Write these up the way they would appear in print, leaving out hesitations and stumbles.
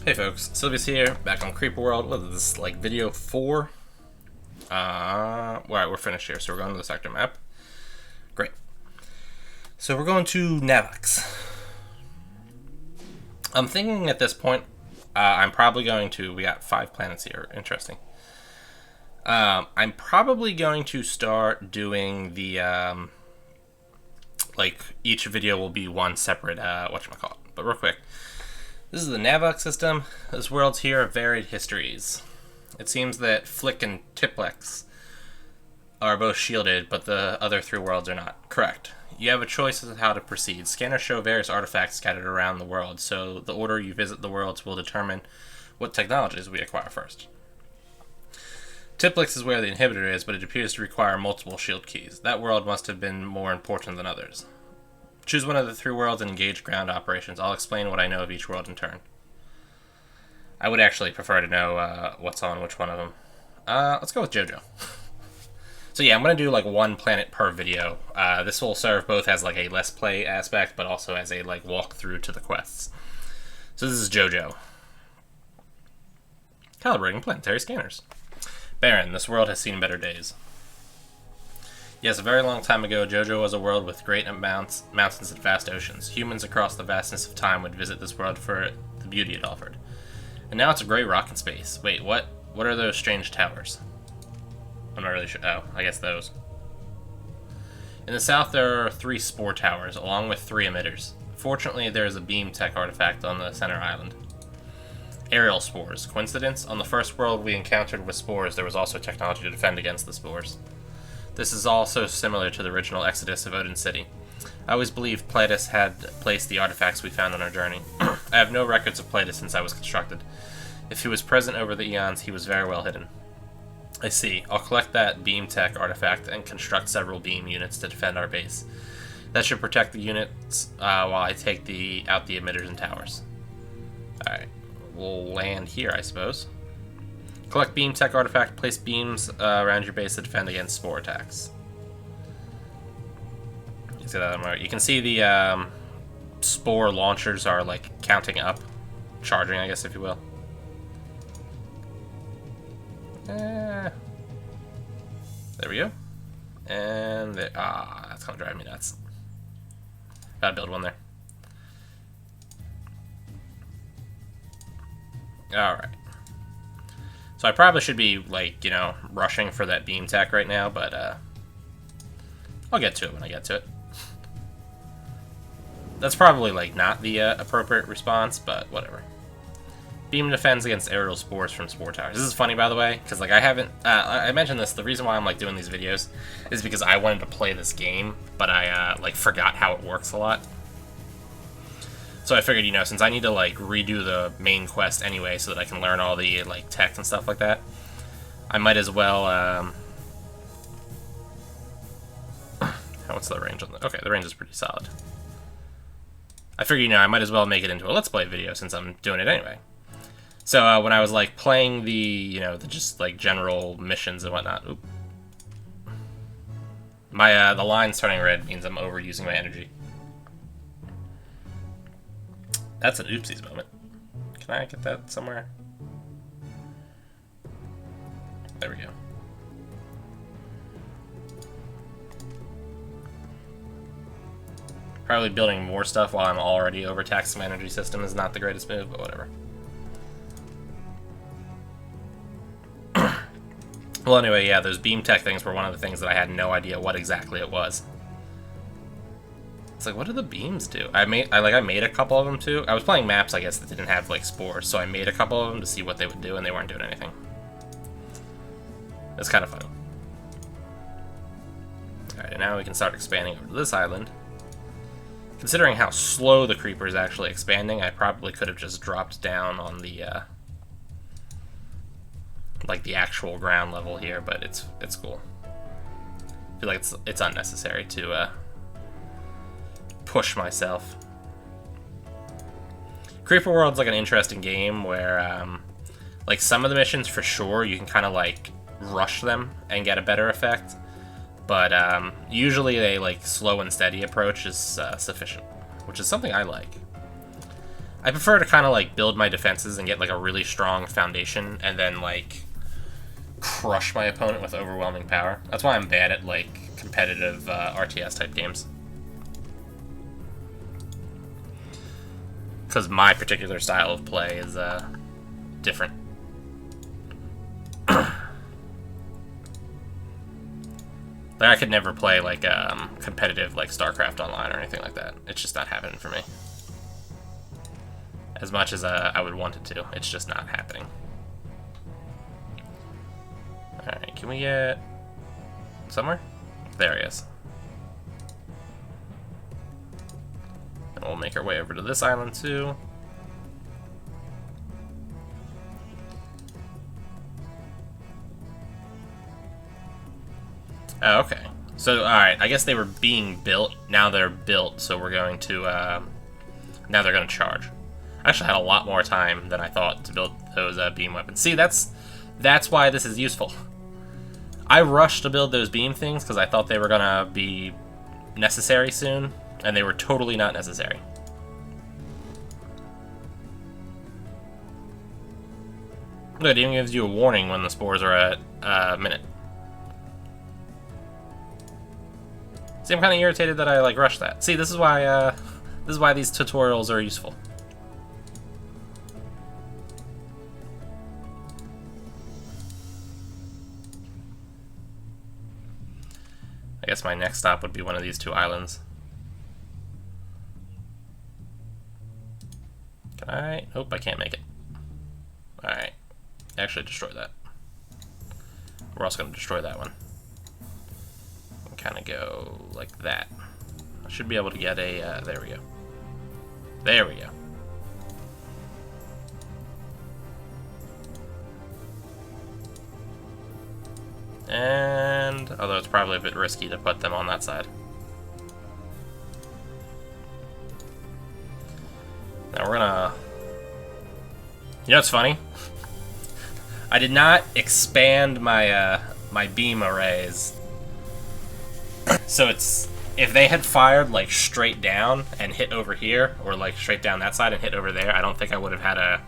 Hey folks, Sylvia's here, back on Creeper World. What is this, like video 4? Alright, we're finished here, so we're going to the sector map. Great. So we're going to Navox. I'm thinking at this point, I'm probably going to, we got 5 planets here, interesting. I'm probably going to start doing the, like, each video will be one separate, whatchamacallit. But real quick. This is the Navox system. This world's here of varied histories. It seems that Flick and Tiplex are both shielded, but the other 3 worlds are not. Correct. You have a choice as to how to proceed. Scanners show various artifacts scattered around the world, so the order you visit the worlds will determine what technologies we acquire first. Tiplex is where the inhibitor is, but it appears to require multiple shield keys. That world must have been more important than others. Choose one of the 3 worlds and engage ground operations. I'll explain what I know of each world in turn. I would actually prefer to know what's on which one of them. Let's go with Jojo. So yeah, I'm going to do like 1 planet per video. This will serve both as like a Let's Play aspect, but also as a like walkthrough to the quests. So this is Jojo. Calibrating planetary scanners. Baron, this world has seen better days. Yes, a very long time ago, Jojo was a world with great mountains and vast oceans. Humans across the vastness of time would visit this world for the beauty it offered. And now it's a gray rock in space. Wait, what? What are those strange towers? I'm not really sure. Oh, I guess those. In the south, there are 3 spore towers, along with 3 emitters. Fortunately, there is a beam tech artifact on the center island. Aerial spores. Coincidence? On the first world we encountered with spores, there was also technology to defend against the spores. This is also similar to the original Exodus of Odin City. I always believed Platus had placed the artifacts we found on our journey. I have no records of Platus since I was constructed. If he was present over the eons, he was very well hidden. I see. I'll collect that beam tech artifact and construct several beam units to defend our base. That should protect the units while I take out the emitters and towers. Alright, we'll land here, I suppose. Collect beam tech artifact, place beams around your base to defend against spore attacks. You can see the spore launchers are like counting up, charging, I guess, if you will. There we go. And that's gonna drive me nuts. Gotta build one there. Alright. So I probably should be, like, you know, rushing for that beam tech right now, but I'll get to it when I get to it. That's probably, like, not the appropriate response, but whatever. Beam defends against aerial spores from spore towers. This is funny, by the way, because, like, I haven't... I mentioned this, the reason why I'm, like, doing these videos is because I wanted to play this game, but I, like, forgot how it works a lot. So I figured, you know, since I need to, like, redo the main quest anyway so that I can learn all the, like, tech and stuff like that, I might as well, what's the range on the... Okay, the range is pretty solid. I figured, you know, I might as well make it into a Let's Play video since I'm doing it anyway. So, when I was, like, playing the, you know, the just, like, general missions and whatnot... Oop. The line's turning red means I'm overusing my energy. That's an oopsies moment. Can I get that somewhere? There we go. Probably building more stuff while I'm already overtaxing my energy system is not the greatest move, but whatever. Well, anyway, yeah, those beam tech things were one of the things that I had no idea what exactly it was. It's like, what do the beams do? I made a couple of them too. I was playing maps, I guess, that didn't have like spores, so I made a couple of them to see what they would do, and they weren't doing anything. It's kind of funny. Alright, and now we can start expanding over to this island. Considering how slow the creeper is actually expanding, I probably could have just dropped down on the like the actual ground level here, but it's cool. I feel like it's unnecessary to push myself. Creeper World's like an interesting game where like some of the missions for sure you can kind of like rush them and get a better effect, but usually a like slow and steady approach is sufficient, which is something I like. I prefer to kind of like build my defenses and get like a really strong foundation and then like crush my opponent with overwhelming power. That's why I'm bad at like competitive RTS type games. Because my particular style of play is different. Like I could never play like competitive like StarCraft Online or anything like that. It's just not happening for me. As much as I would want it to, it's just not happening. Alright, can we get somewhere? There he is. And we'll make our way over to this island too. Oh, okay. So, alright, I guess they were being built. Now they're built, so we're going to, now they're going to charge. I actually had a lot more time than I thought to build those beam weapons. See, that's why this is useful. I rushed to build those beam things because I thought they were going to be necessary soon, and they were totally not necessary. Look, it even gives you a warning when the spores are at a minute. See, I'm kind of irritated that I like rushed that. See, this is why these tutorials are useful. I guess my next stop would be one of these two islands. Can I? Nope, I can't make it. Alright. Actually, destroy that. We're also going to destroy that one. And kind of go like that. I should be able to get a... there we go. There we go. And, although it's probably a bit risky to put them on that side. Now we're gonna... You know what's funny? I did not expand my my beam arrays. So it's... If they had fired like straight down and hit over here, or like straight down that side and hit over there, I don't think I would have had a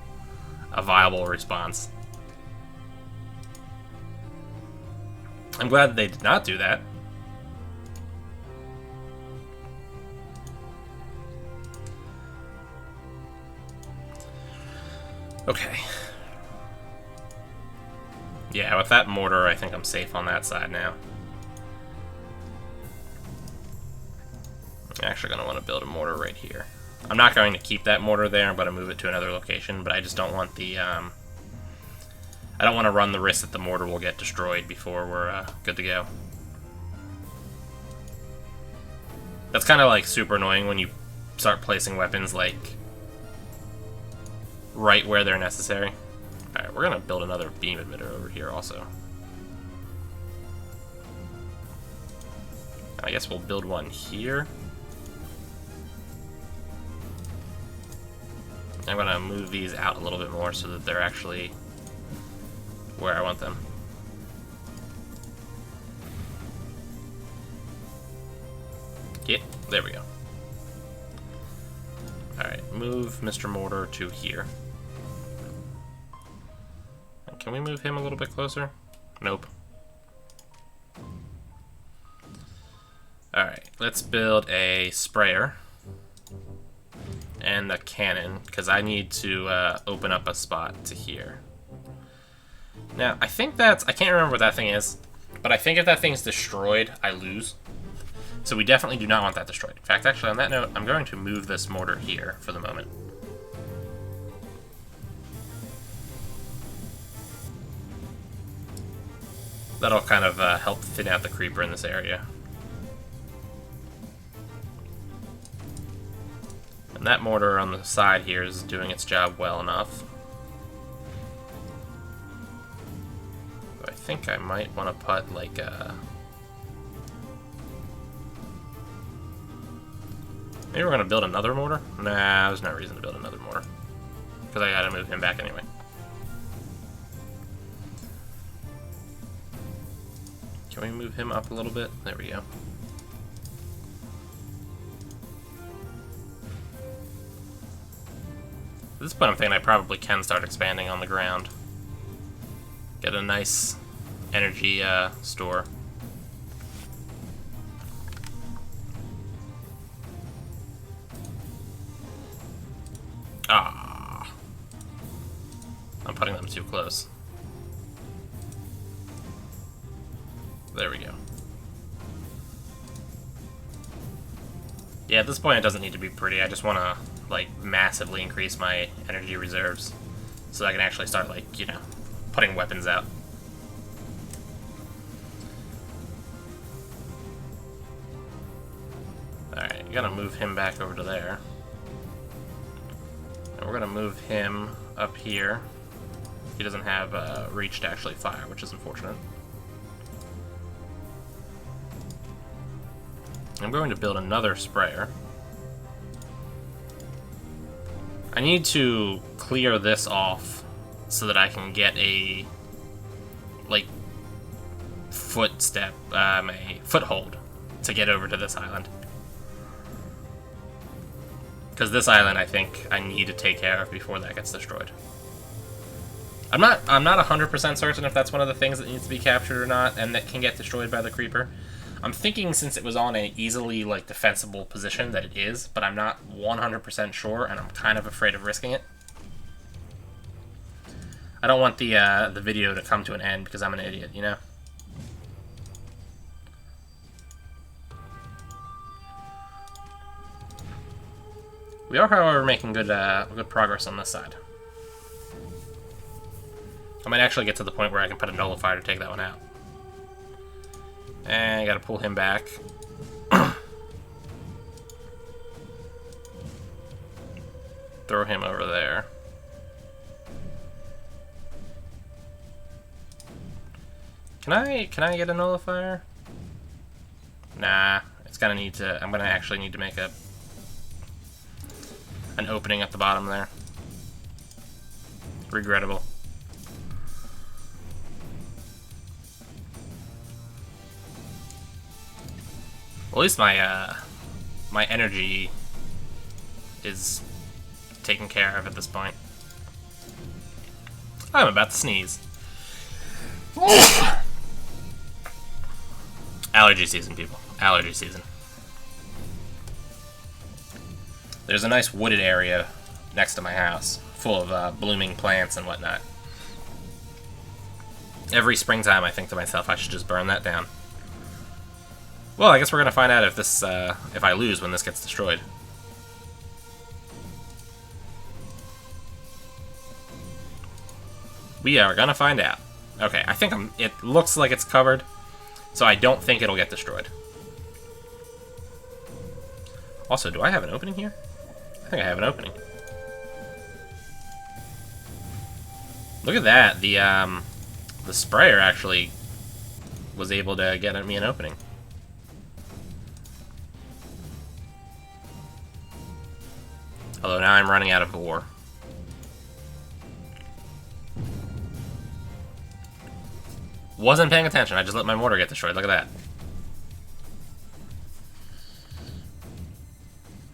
viable response. I'm glad that they did not do that. Okay. Yeah, with that mortar, I think I'm safe on that side now. I'm actually going to want to build a mortar right here. I'm not going to keep that mortar there. I'm going to move it to another location, but I just don't want the... I don't want to run the risk that the mortar will get destroyed before we're good to go. That's kind of like super annoying when you start placing weapons like right where they're necessary. Alright, we're going to build another beam emitter over here also. I guess we'll build one here. I'm going to move these out a little bit more so that they're actually where I want them. Yeah, there we go. Alright, move Mr. Mortar to here. Can we move him a little bit closer? Nope. Alright, let's build a sprayer and a cannon, because I need to open up a spot to here. Now, I think that's... I can't remember what that thing is, but I think if that thing's destroyed, I lose. So we definitely do not want that destroyed. In fact, actually, on that note, I'm going to move this mortar here for the moment. That'll kind of help thin out the creeper in this area. And that mortar on the side here is doing its job well enough. I think I might want to put like a... Maybe we're going to build another mortar? Nah, there's no reason to build another mortar. Because I gotta move him back anyway. Can we move him up a little bit? There we go. this point I'm thinking I probably can start expanding on the ground. Get a nice energy store. Ah, I'm putting them too close. There we go. Yeah, at this point it doesn't need to be pretty. I just want to, like, massively increase my energy reserves so that I can actually start, like, you know, putting weapons out. Alright, you gotta move him back over to there. And we're gonna move him up here. He doesn't have reach to actually fire, which is unfortunate. I'm going to build another sprayer. I need to clear this off so that I can get a, like, footstep, a foothold to get over to this island. Because this island, I think, I need to take care of before that gets destroyed. I'm not 100% certain if that's one of the things that needs to be captured or not, and that can get destroyed by the creeper. I'm thinking since it was on an easily, like, defensible position that it is, but I'm not 100% sure, and I'm kind of afraid of risking it. I don't want the video to come to an end because I'm an idiot, you know? We are, however, making good progress on this side. I might actually get to the point where I can put a nullifier to take that one out. And I gotta pull him back. Throw him over there. Can I get a nullifier? Nah, it's gonna need to. I'm gonna actually need to make an opening at the bottom there. Regrettable. Well, at least my my energy is taken care of at this point. I'm about to sneeze. Allergy season, people. Allergy season. There's a nice wooded area next to my house, full of blooming plants and whatnot. Every springtime, I think to myself, I should just burn that down. Well, I guess we're gonna find out if this, if I lose when this gets destroyed. We are gonna find out. Okay, I think it looks like it's covered, so I don't think it'll get destroyed. Also, do I have an opening here? I think I have an opening. Look at that, the sprayer actually was able to get me an opening. Although now I'm running out of ore. Wasn't paying attention, I just let my mortar get destroyed, look at that.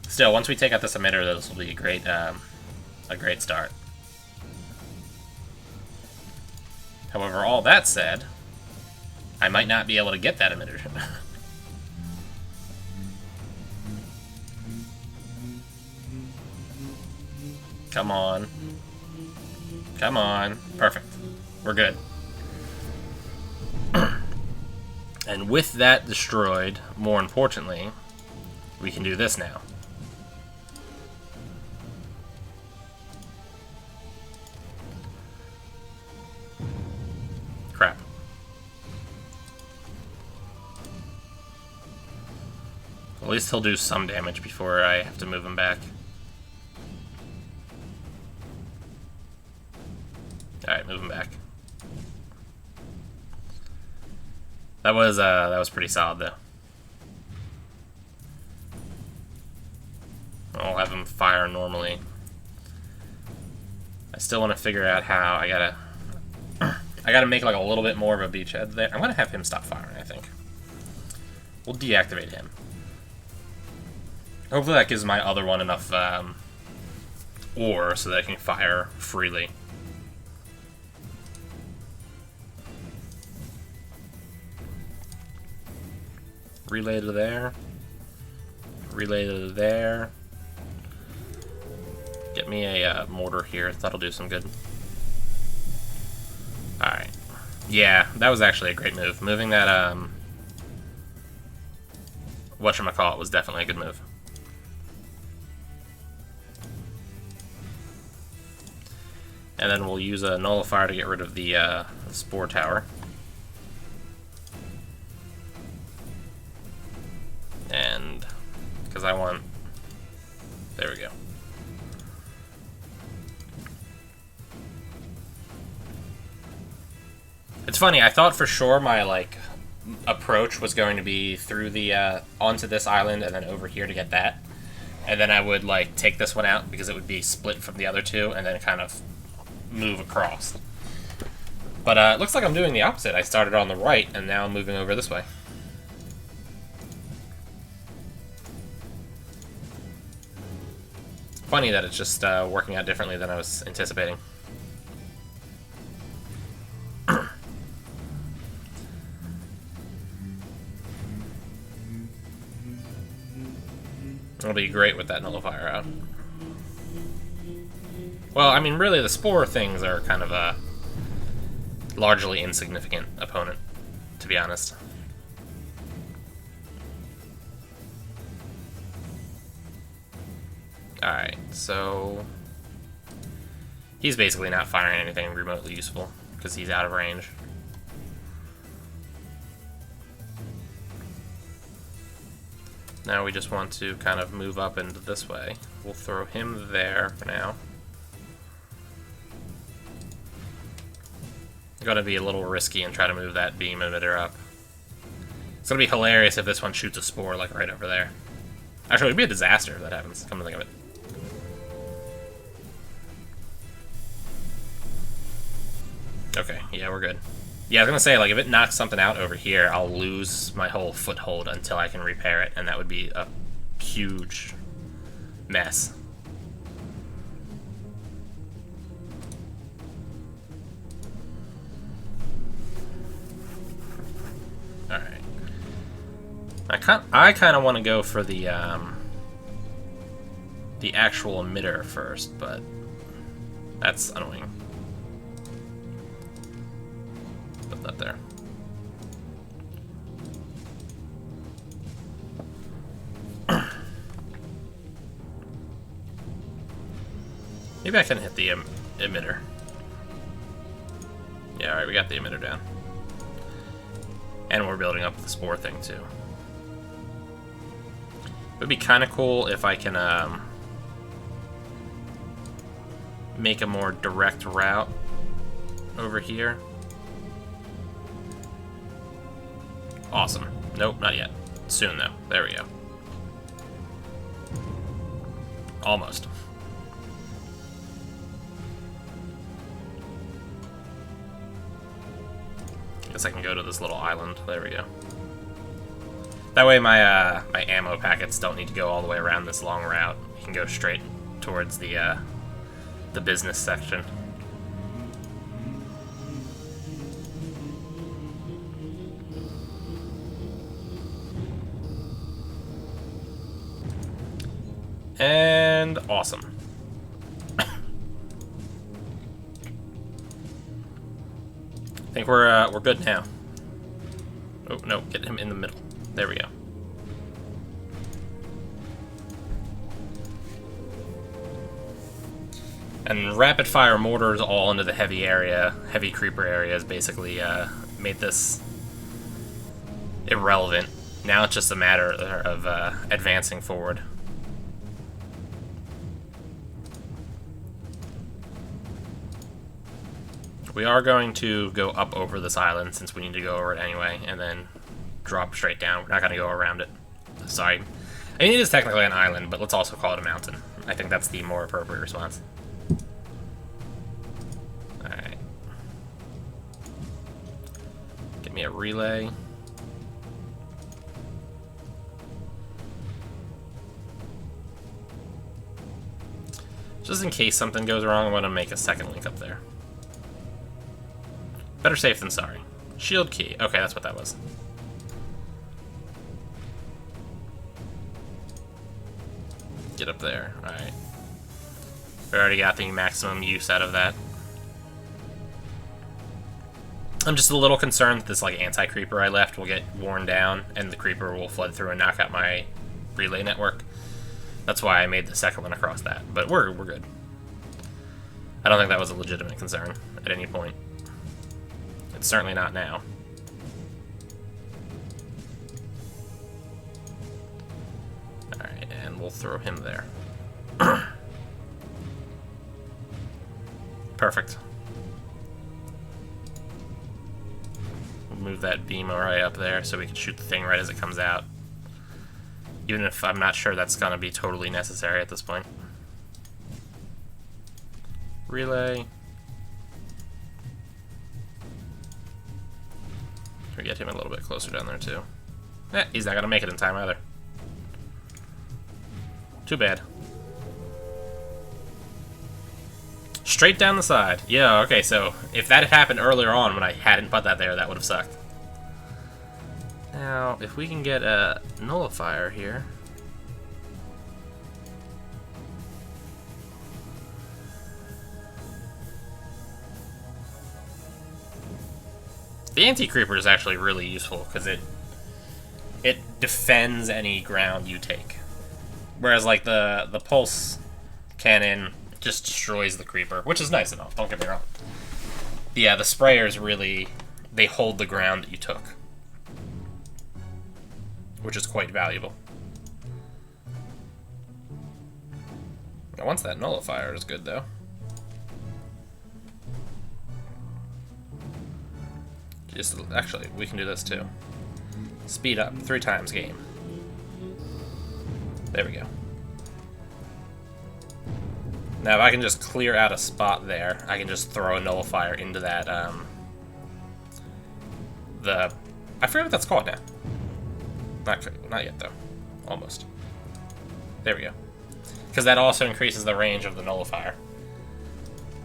Still, once we take out this emitter, this will be a great start. However, all that said, I might not be able to get that emitter. Come on. Come on. Perfect. We're good. And with that destroyed, more importantly, we can do this now. Crap. At least he'll do some damage before I have to move him back. Alright, move him back. That was pretty solid, though. I'll have him fire normally. I still want to figure out how I gotta make like a little bit more of a beachhead there. I'm gonna have him stop firing, I think. We'll deactivate him. Hopefully that gives my other one enough ore so that I can fire freely. Relay to there. Relay to there. Get me a mortar here. That'll do some good. Alright. Yeah, that was actually a great move. Moving that, whatchamacallit was definitely a good move. And then we'll use a nullifier to get rid of the spore tower. And because I want, there we go. It's funny, I thought for sure my like approach was going to be through the onto this island and then over here to get that, and then I would like take this one out because it would be split from the other two and then kind of move across. But it looks like I'm doing the opposite. I started on the right and now I'm moving over this way. Funny that it's just working out differently than I was anticipating. It'll be great with that nullifier out. Well, I mean, really, the spore things are kind of a largely insignificant opponent, to be honest. Alright, so he's basically not firing anything remotely useful because he's out of range. Now we just want to kind of move up into this way. We'll throw him there for now. Gotta be a little risky and try to move that beam emitter up. It's gonna be hilarious if this one shoots a spore like right over there. Actually, it'd be a disaster if that happens, come to think of it. Okay, yeah, we're good. Yeah, I was gonna say, like, if it knocks something out over here, I'll lose my whole foothold until I can repair it, and that would be a huge mess. Alright. I kind of want to go for the actual emitter first, but that's annoying. Put that there. Maybe I can hit the emitter. Yeah, alright, we got the emitter down. And we're building up the spore thing, too. It would be kind of cool if I can make a more direct route over here. Awesome. Nope, not yet. Soon, though. There we go. Almost. Guess I can go to this little island. There we go. That way my my ammo packets don't need to go all the way around this long route. You can go straight towards the business section. And awesome. I think we're good now. Oh no, get him in the middle. There we go. And rapid fire mortars all into the heavy area, heavy creeper areas, basically made this irrelevant. Now it's just a matter of advancing forward. We are going to go up over this island since we need to go over it anyway, and then drop straight down. We're not going to go around it. Sorry. I mean, it is technically an island, but let's also call it a mountain. I think that's the more appropriate response. Alright. Give me a relay. Just in case something goes wrong, I'm going to make a second link up there. Better safe than sorry. Shield key. Okay, that's what that was. Get up there. Alright. We already got the maximum use out of that. I'm just a little concerned that this like anti-creeper I left will get worn down and the creeper will flood through and knock out my relay network. That's why I made the second one across that, but we're good. I don't think that was a legitimate concern at any point. It's certainly not now. Alright, and we'll throw him there. Perfect. We'll move that beam right up there so we can shoot the thing right as it comes out. Even if I'm not sure that's going to be totally necessary at this point. Relay. We get him a little bit closer down there too. He's not going to make it in time either. Too bad. Straight down the side. Yeah, okay, so if that had happened earlier on when I hadn't put that there, that would have sucked. Now, if we can get a nullifier here. The anti-creeper is actually really useful because it defends any ground you take. Whereas like the pulse cannon just destroys the creeper, which is nice enough, don't get me wrong. Yeah, the sprayers really, they hold the ground that you took, which is quite valuable. Now, once that nullifier is good, though. Just, actually, we can do this, too. Speed up, 3 times game. There we go. Now, if I can just clear out a spot there, I can just throw a nullifier into that, I forget what that's called now. Not yet, though. Almost. There we go. Because that also increases the range of the nullifier.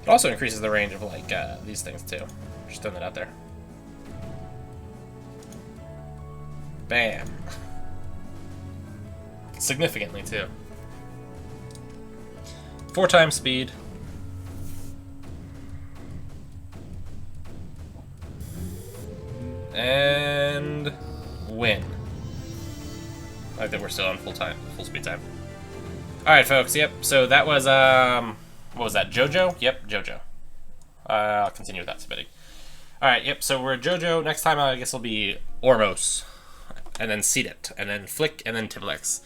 It also increases the range of, like, these things, too. Just throwing that out there. Bam. Significantly, too. 4 times speed. And win. I like that we're still on full speed time. Alright, folks, yep, so that was, what was that, Jojo? Yep, Jojo. I'll continue without submitting. Alright, yep, so we're Jojo. Next time, I guess it'll be Ormos. And then Seedit. And then Flick, and then Tiblex.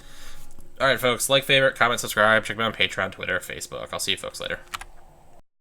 Alright, folks, like, favorite, comment, subscribe, check me out on Patreon, Twitter, Facebook. I'll see you folks later.